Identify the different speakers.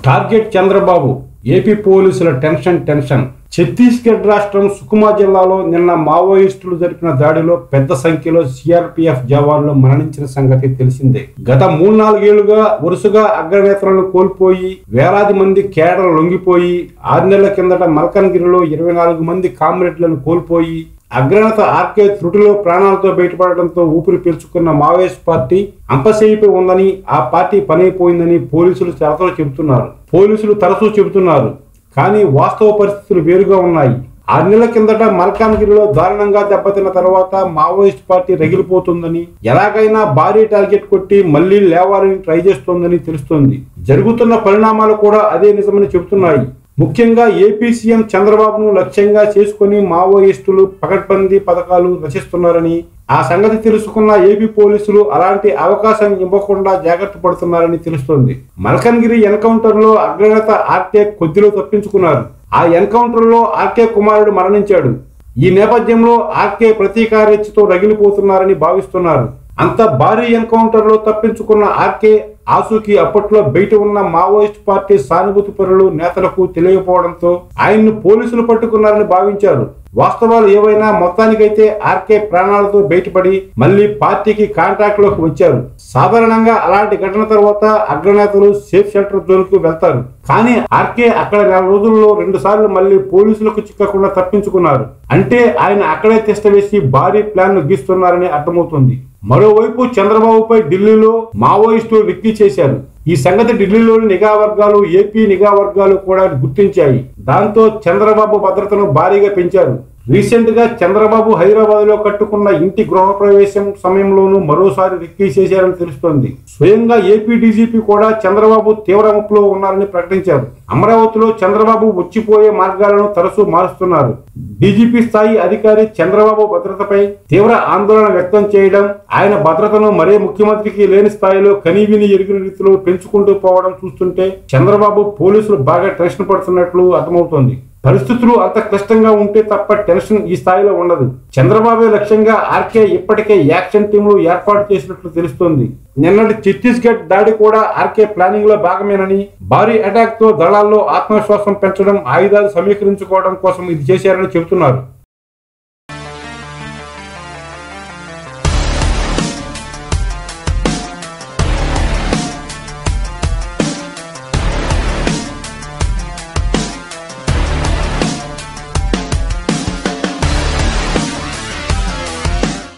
Speaker 1: Target Chandrababu, AP పోలీసుల tension. Chhattisgarh రాష్ట్రం సుకుమా జిల్లాలో నిన్న మావోయిస్టులు జరిపిన దాడిలో పెద్ద సంఖ్యలో సిఆర్పిఎఫ్ జవాన్లు మరణించిన సంగతి తెలిసిందే. గత 3-4 ఏళ్లుగా వరుసగా అగ్రనేతలను కోల్పోయి వేలాది మంది కేడర్లు లొంగిపోయి 6 నెలల కిందట మల్కన్గిరిలో 24 మంది కామ్రేడ్లను కోల్పోయి అగ్రనేత ఆర్కే త్రుటిలో ప్రాణాలతో బయటపడడంతో ఊపిరి పీల్చుకున్న మావోయిస్ట్ పార్టీ అంపశయ్యపై ఉందని, ఆ పార్టీ పనైపోయిందని పోలీసులు తరచూ చెబుతున్నారు. కానీ వాస్తవ పరిస్థితులు వేరుగా ఉన్నాయి. 6 నెలల కిందట మల్కాన్గిరిలో దారుణంగా దెబ్బతిన్న తర్వాత మావోయిస్ట్ పార్టీ రగిలిపోతుందని, ఎలాగైనా భారీ టార్గెట్ కొట్టి మళ్లీ లేవాలని ట్రై చేస్తోందని తెలుస్తోంది. జరుగుతున్న పరిణామాలు కూడా అదే నిజమని చెబుతున్నాయి. ముఖ్యంగా ఏపీ సీఎం చంద్రబాబును లక్ష్యంగా చేసుకుని మావోయిస్టులు పకడ్బందీ పథకాలు రచిస్తున్నారని, ఆ సంగతి తెలుసుకున్న ఏపీ పోలీసులు అలాంటి అవకాశం ఇవ్వకుండా జాగ్రత్త పడుతున్నారని తెలుస్తోంది. మల్కన్గిరి ఎన్కౌంటర్ లో అగ్రనేత ఆర్కే కొద్దిలో తప్పించుకున్నారు. ఆ ఎన్కౌంటర్ లో ఆర్కే కుమారుడు మరణించాడు. ఈ నేపథ్యంలో ఆర్కే ప్రతీకారేచ్ఛతో రగిలిపోతున్నారని భావిస్తున్నారు. అంత భారీ ఎన్కౌంటర్ లో తప్పించుకున్న ఆర్కే ఆసూకి అప్పట్లో బయట ఉన్న మావోయిస్ట్ పార్టీ సానుభూతి పరులు నేతలకు తెలియకపోవడంతో ఆయన్ను పోలీసులు పట్టుకున్నారని భావించారు. వాస్తవాలు ఏవైనా మొత్తానికైతే ఆర్కే ప్రాణాలతో బయటపడి మళ్లీ పార్టీకి కాంటాక్ట్ లోకి వచ్చారు. సాధారణంగా అలాంటి ఘటన తర్వాత అగ్రనేతలు సేఫ్ షెల్టర్ జోన్కు వెళ్తారు. కానీ ఆర్కే అక్కడ 4 రోజుల్లో 2 సార్లు మళ్లీ పోలీసులకు చిక్కకుండా తప్పించుకున్నారు. అంటే ఆయన అక్కడే తిష్ట వేసి భారీ ప్లాన్ ను గీస్తున్నారని అర్థమవుతుంది. మరోవైపు చంద్రబాబుపై ఢిల్లీలో మావోయిస్టులు విక్కి చేశారు. ఈ సంగతి ఢిల్లీలోని నిఘా వర్గాలు, ఏపీ నిఘా వర్గాలు కూడా గుర్తించాయి. దాంతో చంద్రబాబు భద్రతను భారీగా పెంచారు. రీసెంట్ గా చంద్రబాబు హైదరాబాద్ లో కట్టుకున్న ఇంటి గృహప్రవేశం సమయంలోనూ మరోసారి రిక్కీ చేశారని తెలుస్తోంది. స్వయంగా ఏపీ డీజీపీ కూడా చంద్రబాబు తీవ్ర ముప్పులో ఉన్నారని ప్రకటించారు. అమరావతిలో చంద్రబాబు వచ్చిపోయే మార్గాలను తరచూ మారుస్తున్నారు. డీజీపీ స్థాయి అధికారి చంద్రబాబు భద్రతపై తీవ్ర ఆందోళన వ్యక్తం చేయడం, ఆయన భద్రతను మరే ముఖ్యమంత్రికి లేని స్థాయిలో కనీవిని ఎరిగిన రీతిలో పెంచుకుంటూ పోవడం చూస్తుంటే చంద్రబాబు పోలీసులు బాగా టెన్షన్ పడుతున్నట్లు అర్థమవుతోంది. పరిస్థితులు అంత క్లిష్టంగా ఉంటే తప్ప టెన్షన్ ఈ స్థాయిలో ఉండదు. చంద్రబాబు లక్ష్యంగా ఆర్కే ఇప్పటికే యాక్షన్ టీంలు ఏర్పాటు చేసినట్లు తెలుస్తోంది. నిన్నటి ఛత్తీస్గఢ్ దాడి కూడా ఆర్కే ప్లానింగ్ లో భాగమేనని, భారీ అటాక్ తో దళాల్లో ఆత్మవిశ్వాసం పెంచడం, ఆయుధాలు సమీకరించుకోవడం కోసం ఇది చేశారని చెబుతున్నారు.